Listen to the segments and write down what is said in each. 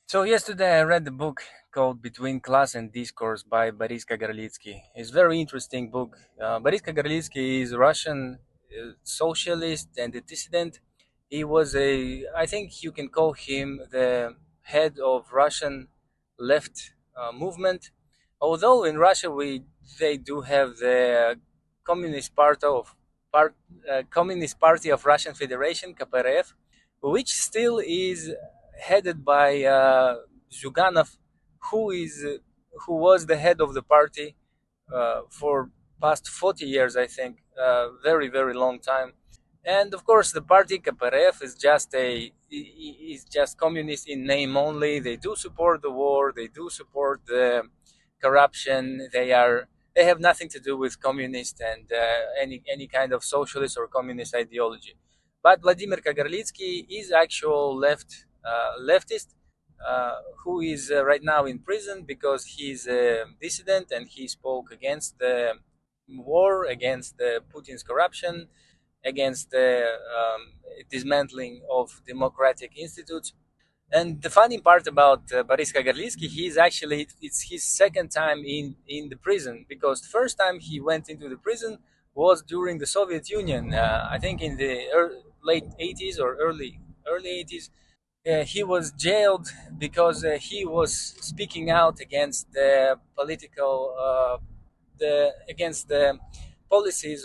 So yesterday I read the book called Between Class and Discourse by Boris Kagarlitsky. It's a very interesting book. Boris Kagarlitsky is a Russian socialist and a dissident. He was I think you can call him the head of Russian left movement. Although in Russia they do have the Communist part, Communist Party of Russian Federation (KPRF), which still is headed by Zyuganov, who is who was the head of the party for past 40 years, I think, very long time. And of course, the party KPRF is just communist in name only. They do support the war. They do support the corruption. They have nothing to do with communist and any kind of socialist or communist ideology. But Vladimir Kagarlitsky is actual leftist who is right now in prison because he's a dissident and he spoke against the war, against Putin's corruption, against the dismantling of democratic institutes. And the funny part about Boris Kagarlitsky, it's his second time in the prison, because the first time he went into the prison was during the Soviet Union. I think in the late 80s or early 80s. He was jailed because he was speaking out against the policies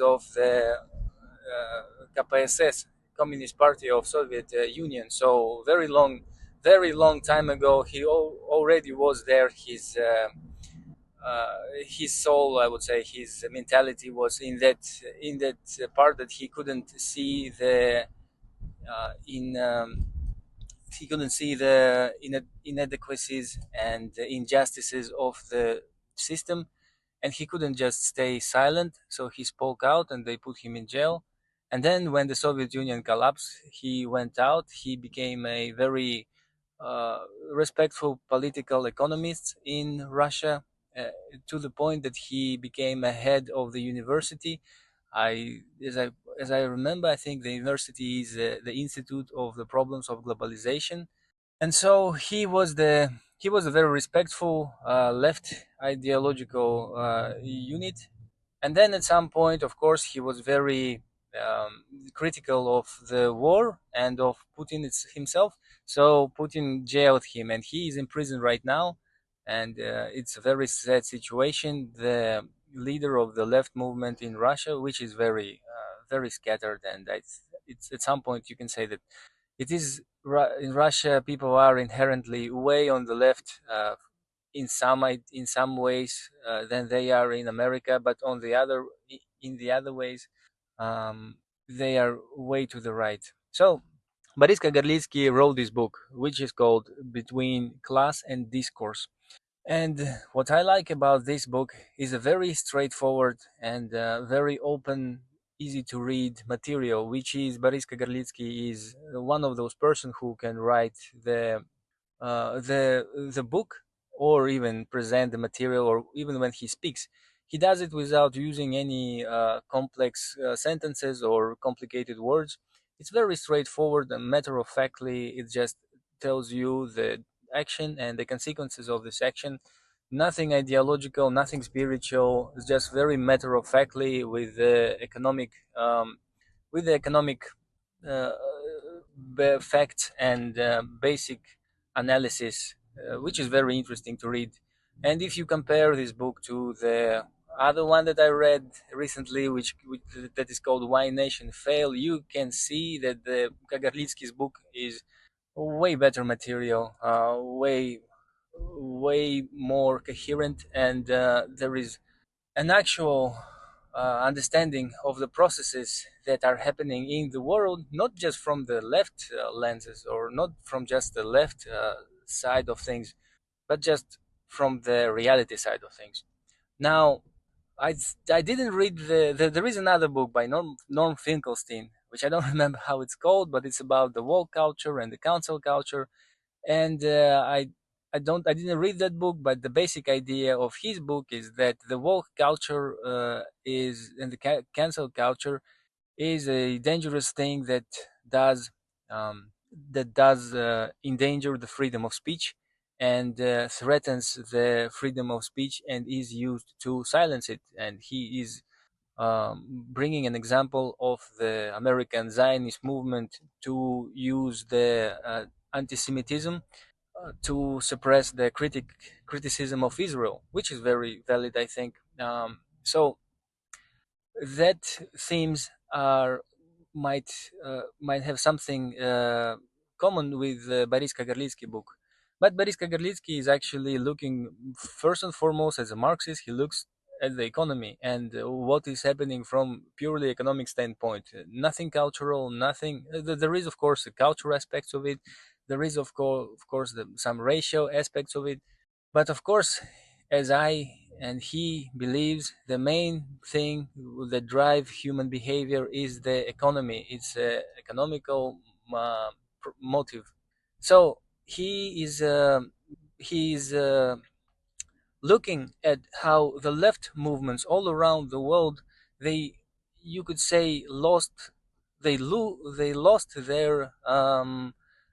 of the KPSS, Communist Party of Soviet Union. So very long time ago, he already was there. His soul, I would say, his mentality was in that part that he couldn't see the in he couldn't see the inadequacies and the injustices of the system, and he couldn't just stay silent. So he spoke out, and they put him in jail. And then, when the Soviet Union collapsed, he went out. He became a very uh, respectful political economist in Russia, uh, to the point that he became a head of the university. I, as I as I remember, I think the university is the Institute of the Problems of Globalization, and so he was a very respectful left ideological unit. And then at some point, of course, he was very critical of the war and of Putin himself. So Putin jailed him, and he is in prison right now. And it's a very sad situation. The leader of the left movement in Russia, which is very scattered, and it's at some point you can say that it is in Russia. People are inherently way on the left in some ways than they are in America, but on the other in the other ways, they are way to the right. So Boris Kagarlitsky wrote this book, which is called Between Class and Discourse. And what I like about this book is a very straightforward and very open, easy to read material, which is Boris Kagarlitsky is one of those persons who can write the book, or even present the material, or even when he speaks, he does it without using any complex sentences or complicated words. It's very straightforward and matter of factly. It just tells you the action and the consequences of this action. Nothing ideological, nothing spiritual. It's just very matter of factly with the economic uh, facts and basic analysis, which is very interesting to read. And if you compare this book to the other one that I read recently, which that is called "Why Nation Fail," you can see that the Kagarlitsky's book is way better material, way more coherent, and there is an actual understanding of the processes that are happening in the world, not just from the left lenses, or not from just the left side of things, but just from the reality side of things. Now, I, I didn't read there is another book by Norm Finkelstein, which I don't remember how it's called, but it's about the woke culture and the cancel culture. And I didn't read that book, but the basic idea of his book is that the woke culture is and the cancel culture is a dangerous thing that does endanger the freedom of speech. and threatens the freedom of speech and is used to silence it. And he is bringing an example of the American Zionist movement to use the anti-Semitism to suppress the criticism of Israel, which is very valid, I think. So that themes are might have something common with Boris Kagarlitsky book. But Boris Kagarlitsky is actually looking first and foremost as a Marxist. He looks at the economy and what is happening from purely economic standpoint. Nothing cultural, nothing. There is of course the cultural aspects of it. There is of course some racial aspects of it, but of course, as I and he believes, the main thing that drive human behavior is the economy. It's economical uh, motive. So he is looking at how the left movements all around the world, they, you could say, they lost their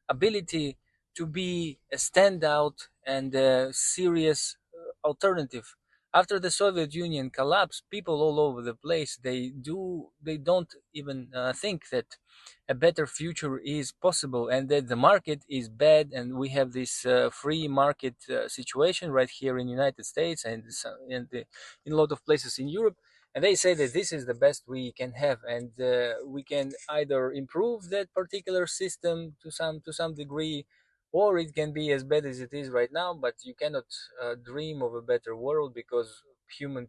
ability to be a standout and a serious alternative. After the Soviet Union collapsed, people all over the place, they don't even think that a better future is possible and that the market is bad, and we have this free market situation right here in the United States and in a lot of places in Europe, and they say that this is the best we can have, and we can either improve that particular system to some degree, or it can be as bad as it is right now, but you cannot dream of a better world because human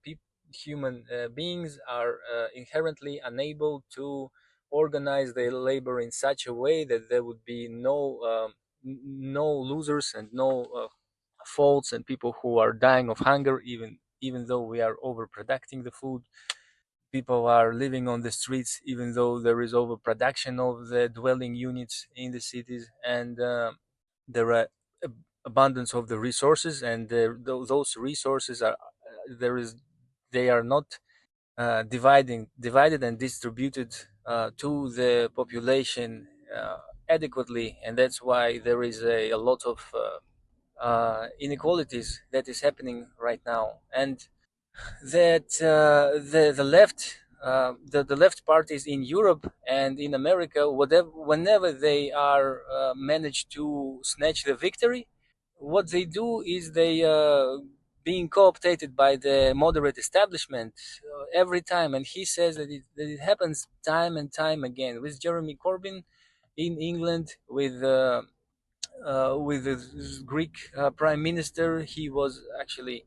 beings are inherently unable to organize their labor in such a way that there would be no losers and no faults and people who are dying of hunger, even though we are overproducting the food. People are living on the streets even though there is overproduction of the dwelling units in the cities, and there are abundance of the resources, and those resources are there is they are not divided and distributed to the population adequately, and that's why there is a lot of inequalities that is happening right now, and that the left. The left parties in Europe and in America, whenever they are managed to snatch the victory, what they do is they being co-optated by the moderate establishment every time, and he says that it happens time and time again with Jeremy Corbyn in England, with the Greek prime minister. He was actually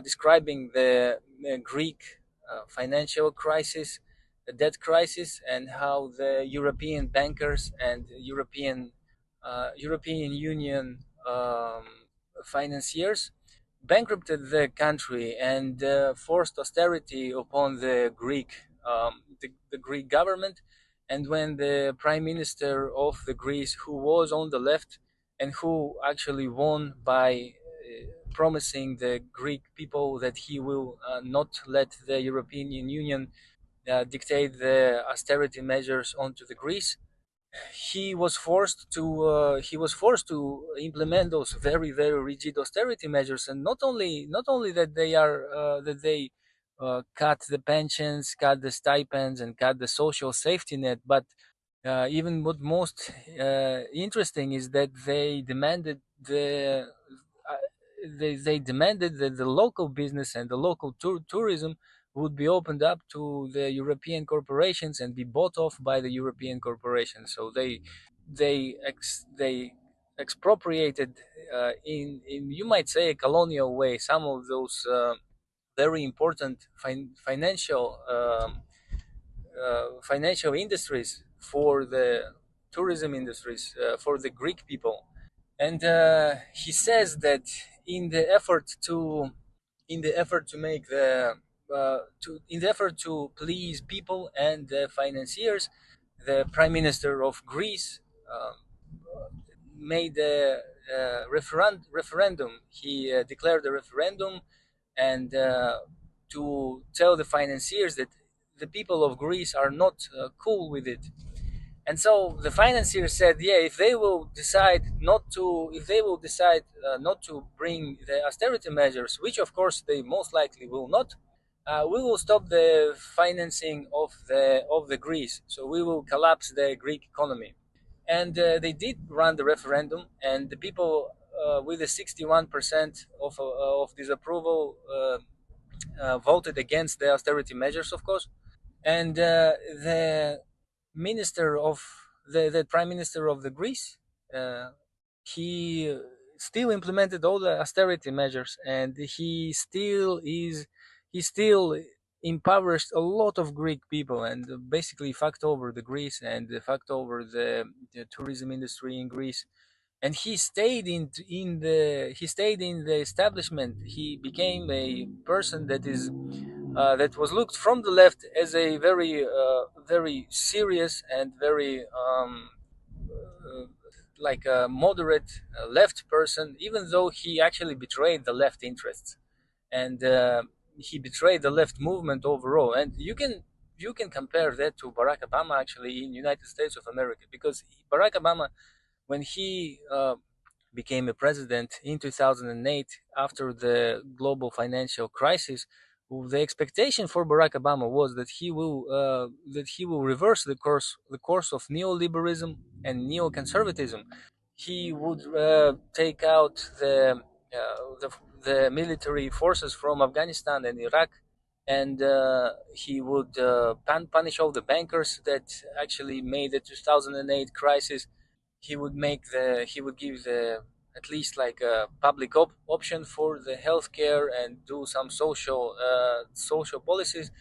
describing the Greek financial crisis, the debt crisis, and how the European bankers and European Union financiers bankrupted the country and forced austerity upon the Greek government. And when the prime minister of the Greece, who was on the left and who actually won by promising the Greek people that he will not let the European Union dictate the austerity measures onto the Greece, he was forced to implement those very rigid austerity measures, and not only that they cut the pensions, cut the stipends, and cut the social safety net, but even what most interesting is that they demanded that the local business and the local tourism would be opened up to the European corporations and be bought off by the European corporations. So they expropriated in, you might say, a colonial way, some of those very important financial industries for the tourism industries for the Greek people. And he says that in the effort to make in the effort to please people and the financiers, the prime minister of Greece made a referendum. He declared a referendum, and to tell the financiers that the people of Greece are not cool with it. And so the financier said, yeah, if they will decide not to, if they will decide not to bring the austerity measures, which of course they most likely will not, we will stop the financing of the Greece. So we will collapse the Greek economy. And they did run the referendum, and the people with a 61% of disapproval voted against the austerity measures, of course. And the minister of the prime minister of the Greece, uh, he still implemented all the austerity measures, and he still impoverished a lot of Greek people, and basically fucked over the Greece, and fucked over the tourism industry in Greece. And he stayed in the establishment. He became a person that was looked from the left as a very serious and very like a moderate left person, even though he actually betrayed the left interests, and he betrayed the left movement overall. And you can compare that to Barack Obama actually in United States of America, because Barack Obama, when he became a president in 2008 after the global financial crisis, the expectation for Barack Obama was that he will reverse the course of neoliberalism and neoconservatism. He would take out the military forces from Afghanistan and Iraq, and he would punish all the bankers that actually made the 2008 crisis. He would give the at least like a public option for the healthcare, and do some social policies.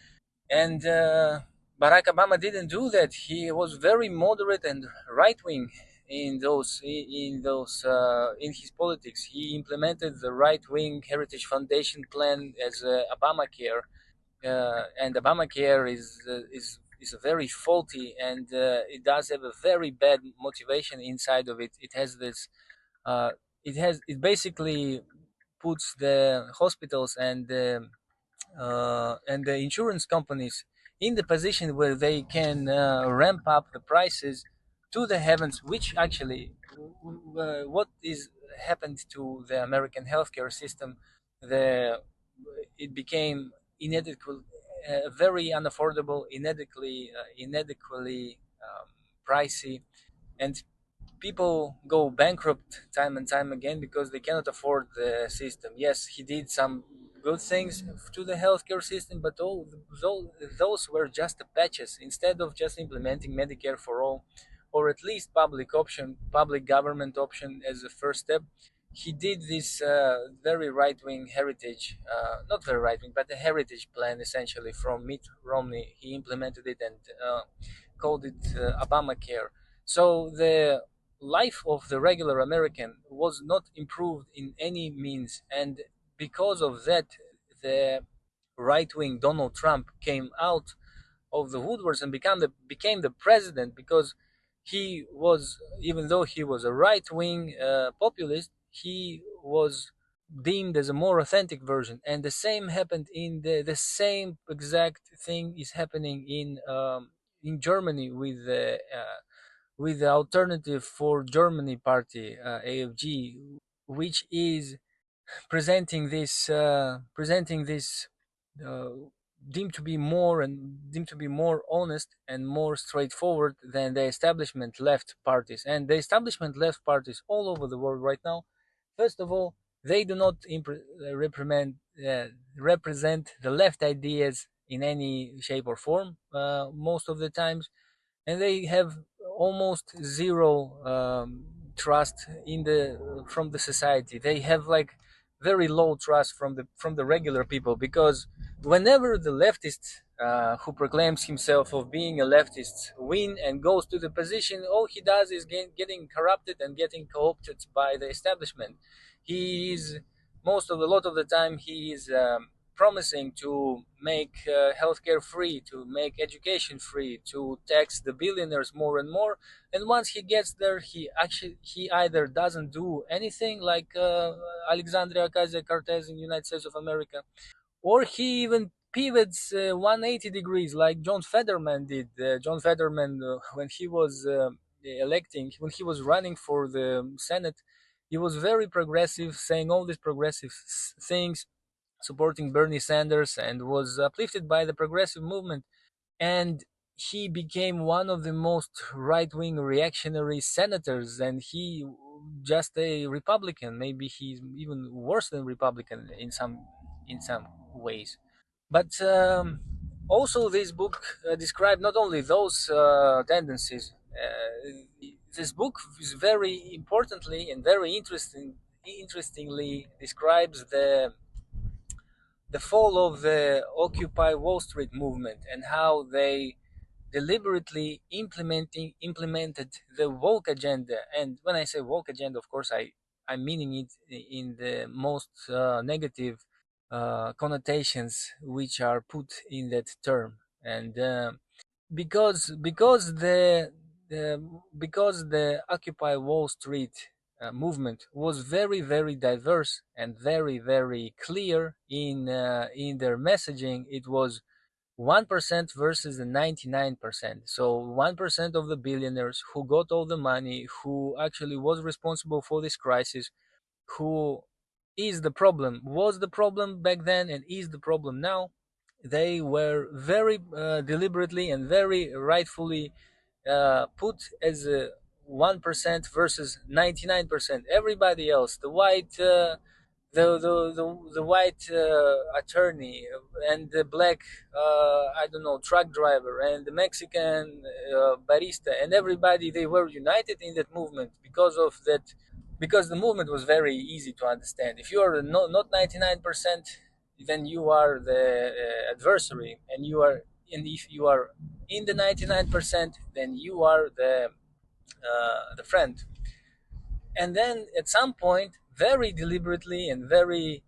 And Barack Obama didn't do that. He was very moderate and right wing in his politics. He implemented the right wing Heritage Foundation plan as Obamacare, and Obamacare is a very faulty, and it does have a very bad motivation inside of it. Uh, it basically puts the hospitals and the insurance companies in the position where they can ramp up the prices to the heavens, which actually what is happened to the American healthcare system. The It became inadequate, very unaffordable, inadequately pricey, and people go bankrupt time and time again because they cannot afford the system. Yes, he did some good things to the healthcare system, but those were just the patches. Instead of just implementing Medicare for all, or at least public government option as a first step, he did this very right wing heritage, not very right wing, but a heritage plan essentially from Mitt Romney. He implemented it and called it Obamacare. So the life of the regular American was not improved in any means, and because of that, the right-wing Donald Trump came out of the woodworks and became the president, because he was, even though he was a right-wing populist, he was deemed as a more authentic version. And the same happened the same exact thing is happening in Germany with the Alternative for Germany party, AFG, which is presenting this uh, deemed to be more honest and more straightforward than the establishment left parties. And the establishment left parties all over the world right now, first of all, they do not represent the left ideas in any shape or form most of the times, and they have almost zero trust in the from the society. They have like very low trust from the regular people, because whenever the leftist who proclaims himself of being a leftist win and goes to the position, all he does is getting corrupted and getting co-opted by the establishment. He is a lot of the time he is promising to make healthcare free, to make education free, to tax the billionaires more and more. And once he gets there, he either doesn't do anything, like Alexandria Ocasio-Cortez in the United States of America, or he even pivots 180 degrees, like John Fetterman did. John Fetterman, when he was when he was running for the Senate, he was very progressive, saying all these progressive things, supporting Bernie Sanders, and was uplifted by the progressive movement. And he became one of the most right-wing reactionary senators, and he just a Republican. Maybe he's even worse than Republican in some ways. But also, this book described not only those tendencies. This book is very importantly and very interestingly describes the fall of the Occupy Wall Street movement and how they deliberately implemented the woke agenda. And when I say woke agenda, of course, I'm meaning it in the most negative connotations which are put in that term. And because the Occupy Wall Street movement was very diverse and very clear in their messaging. It was 1% versus the 99%. So 1% of the billionaires who got all the money, who actually was responsible for this crisis, who is the problem, was the problem back then and is the problem now. They were very deliberately and very rightfully put as a 1% versus 99%. Everybody else, the white the white attorney and the black I don't know, truck driver and the Mexican barista and everybody, they were united in that movement because of that, because the movement was very easy to understand. If you are not 99%, then you are the adversary, and if you are in the 99%, then you are the friend. And then at some point, very deliberately and very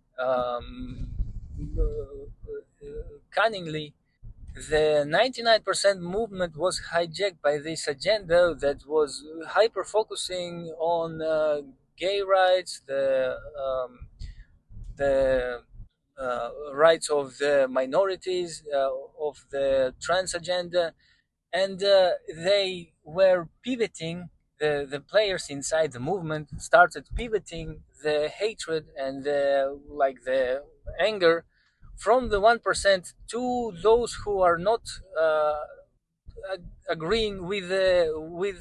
cunningly, the 99% movement was hijacked by this agenda that was hyper focusing on gay rights, the rights of the minorities, of the trans agenda, and they were pivoting. The players inside the movement started pivoting the hatred and the anger from the 1% to those who are not agreeing with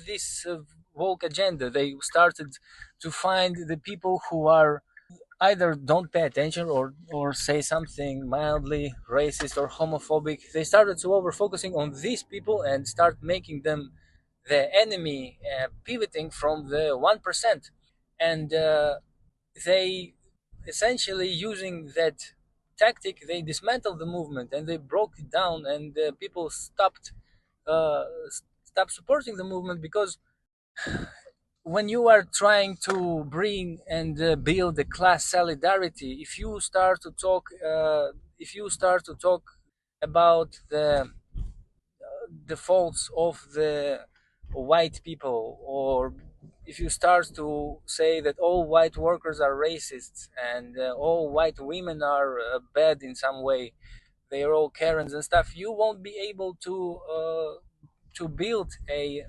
this woke agenda. They started to find the people who are either don't pay attention or say something mildly racist or homophobic. They started to over focusing on these people and start making them the enemy, pivoting from the 1%. And they essentially, using that tactic, they dismantled the movement and they broke it down, and people uh, stopped supporting the movement. Because when you are trying to bring and build a class solidarity, if you start to talk about the faults of the white people, or if you start to say that all white workers are racists and all white women are bad in some way, they are all Karens and stuff, you won't be able to build a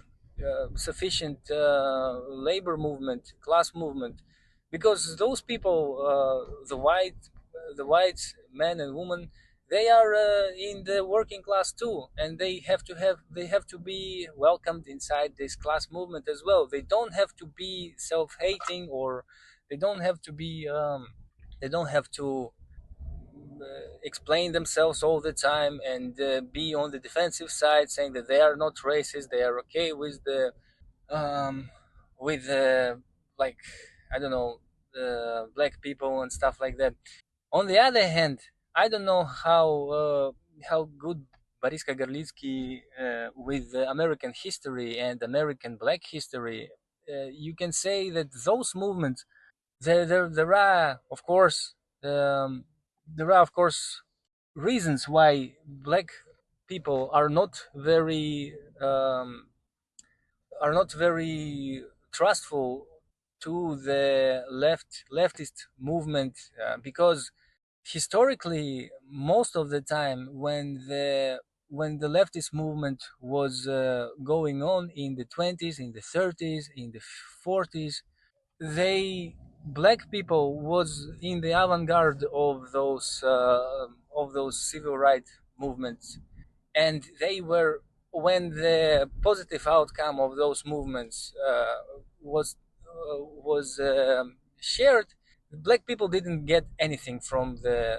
sufficient labor movement, class movement, because those people, the white men and women, they are in the working class too, and they have to be welcomed inside this class movement as well. They don't have to be self-hating, or they don't have to be they don't have to explain themselves all the time and be on the defensive side, saying that they are not racist, they are okay um, with like I don't know, black people and stuff like that. On the other hand, I don't know how good Boris Kagarlitsky with American history and American Black history. You can say that those movements, there are of course um, there are of course reasons why black people are not very trustful to the leftist movement, because historically, most of the time when the leftist movement was going on in the 20s, in the 30s, in the 40s, they black people was in the avant-garde of those civil rights movements, and they were, when the positive outcome of those movements was shared, black people didn't get anything from the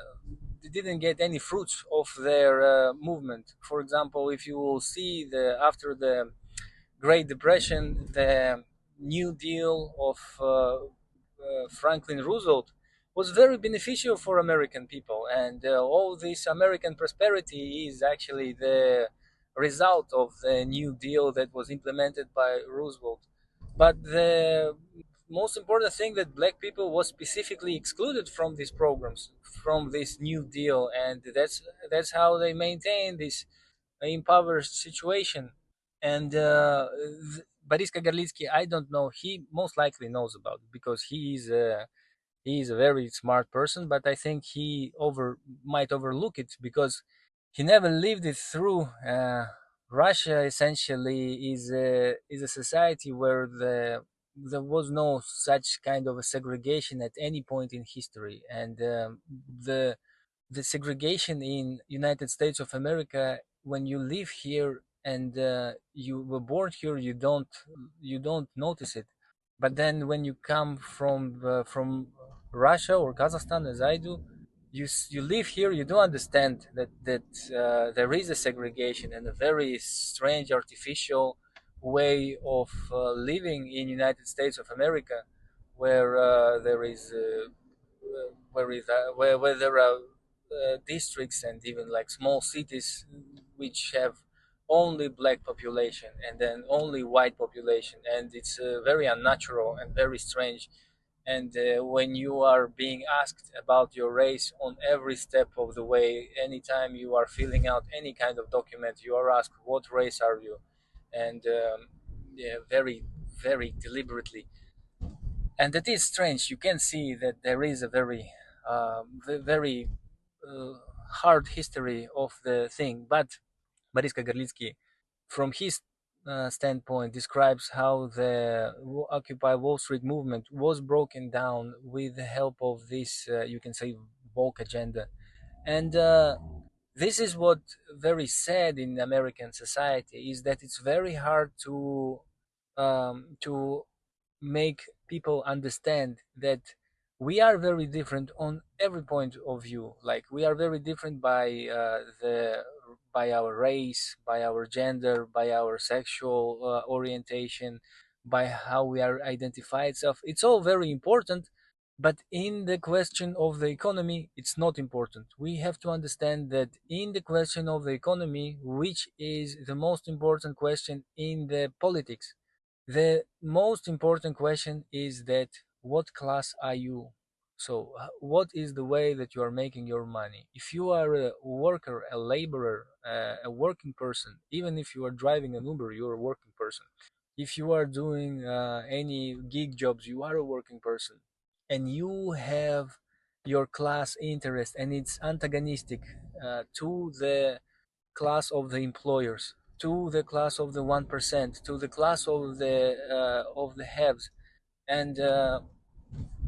they didn't get any fruits of their movement. For example, if you will see the after the Great Depression, the New Deal of Franklin Roosevelt was very beneficial for American people, and all this American prosperity is actually the result of the New Deal that was implemented by Roosevelt. But the most important thing that black people was specifically excluded from these programs, from this New Deal, and that's how they maintain this impoverished situation. And Boris Kagarlitsky, I don't know. He most likely knows about it because he is a very smart person, but I think he over might overlook it because he never lived it through. Russia essentially is a society where there was no such kind of a segregation at any point in history, and the the segregation in United States of America, when you live here and you were born here, you don't notice it. But then when you come from Russia or Kazakhstan, as I do, you live here, you do understand that there is a segregation and a very strange artificial way of living in United States of America, where there is where there are districts and even like small cities which have only black population and then only white population, and it's very unnatural and very strange. And when you are being asked about your race on every step of the way, anytime you are filling out any kind of document, you are asked what race are you, and yeah, very deliberately. And that is strange. You can see that there is a very uh, hard history of the thing. But Boris Kagarlitsky, from his standpoint, describes how the Occupy Wall Street movement was broken down with the help of this, you can say, woke agenda. And this is what very sad in American society is that it's very hard to make people understand that we are very different on every point of view. Like we are very different by our race, by our gender, by our sexual orientation, by how we are identified self. It's all very important, but in the question of the economy, it's not important. We have to understand that in the question of the economy, which is the most important question in the politics, the most important question is that what class are you? So, what is the way that you are making your money? If you are a worker, a laborer, a working person, even if you are driving an Uber, you're a working person. If you are doing any gig jobs, you are a working person. And you have your class interest, and it's antagonistic to the class of the employers, to the class of the 1%, to the class of the haves, and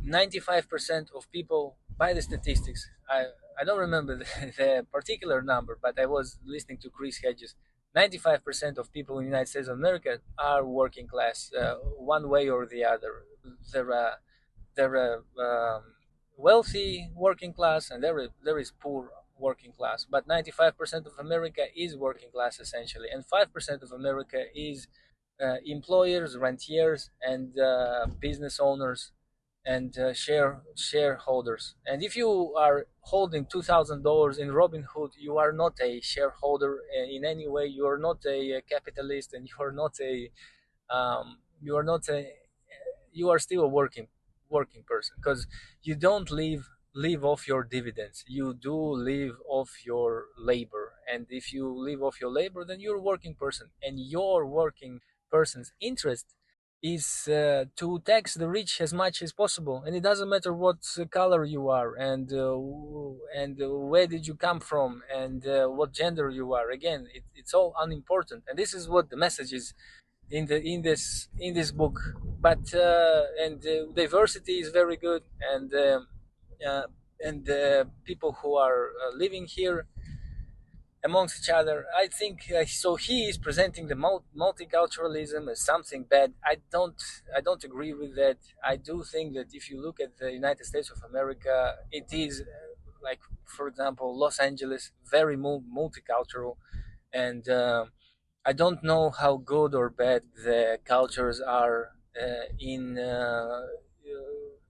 95% of people, by the statistics, I don't remember the particular number, but I was listening to Chris Hedges. 95% of people in the United States of America are working class, one way or the other. There are there are wealthy working class and there is poor working class, but 95% of America is working class essentially, and 5% of America is employers, rentiers, and business owners and shareholders. And if you are holding $2,000 in Robinhood, you are not a shareholder in any way. You are not a capitalist, and you are not a you are still a working person because you don't live off your dividends. You do live off your labor, and if you live off your labor, then you're a working person, and your working person's interest is to tax the rich as much as possible, and it doesn't matter what color you are, and where did you come from, and what gender you are. Again, it's all unimportant, and this is what the message is in this book. But and diversity is very good, uh, and people who are living here amongst each other. I think so. He is presenting the multiculturalism as something bad. I don't agree with that. I do think that if you look at the United States of America, it is like, for example, Los Angeles, very multicultural, and I don't know how good or bad the cultures are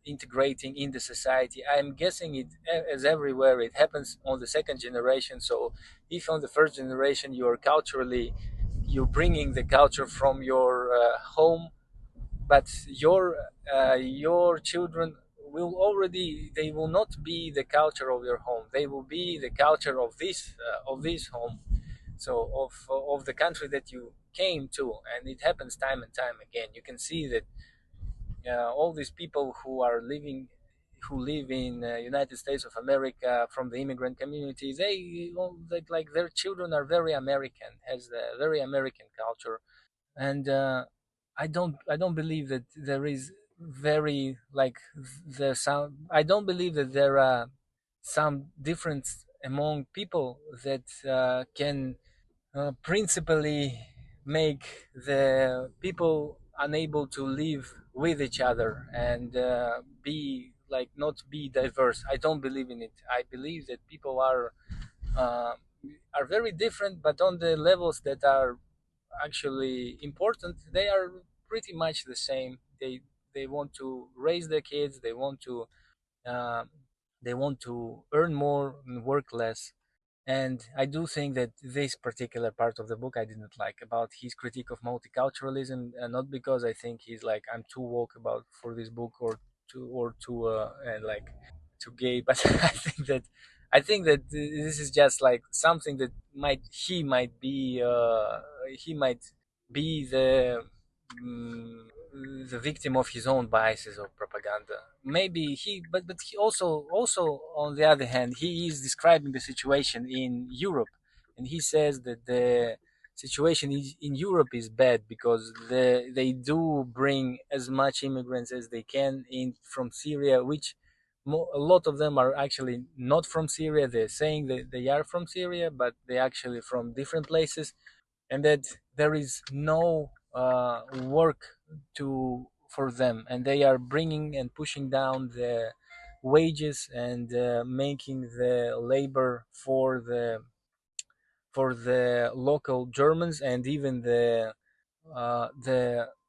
integrating in the society. I'm guessing it as everywhere. It happens on the second generation. So if on the first generation you're bringing the culture from your home, but your children they will not be the culture of your home. They will be the culture of this home, so of the country that you came to. And it happens time and time again. You can see that all these people who live in United States of America from the immigrant community, they like their children are very American, has a very American culture. And I don't believe that there is very like there's some I don't believe that there are some difference among people that can principally make the people unable to live with each other and be like not be diverse. I don't believe in it. I believe that people uh, are very different, but on the levels that are actually important, they are pretty much the same. They want to raise their kids. Uh, they want to earn more and work less. And I do think that this particular part of the book I didn't like about his critique of multiculturalism, not because I think he's like I'm too woke about for this book or too and like too gay, but I think that this is just like something that he might be mm, the victim of his own biases of propaganda. Maybe but he also on the other hand, he is describing the situation in Europe, and he says that the situation in Europe is bad because they do bring as much immigrants as they can in from Syria, which a lot of them are actually not from Syria. They're saying that they are from Syria, but they're actually from different places, and that there is no work to for them, and they are bringing and pushing down the wages and making the labor for the local Germans and even the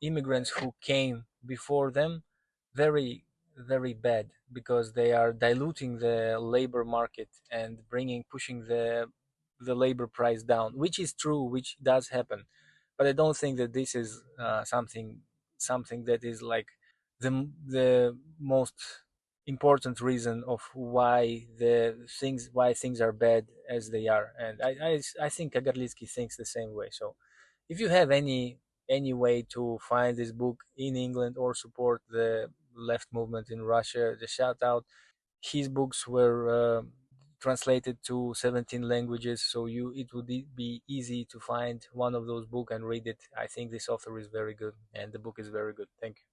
immigrants who came before them very very bad, because they are diluting the labor market and bringing pushing the labor price down, which is true, which does happen. But I don't think that this is something that is like the most important reason of why things are bad as they are. And I think Kagarlitsky thinks the same way. So if you have any way to find this book in England or support the left movement in Russia, just shout out. His books were translated to 17 languages, so you it would be easy to find one of those books and read it. I think this author is very good, and the book is very good. Thank you.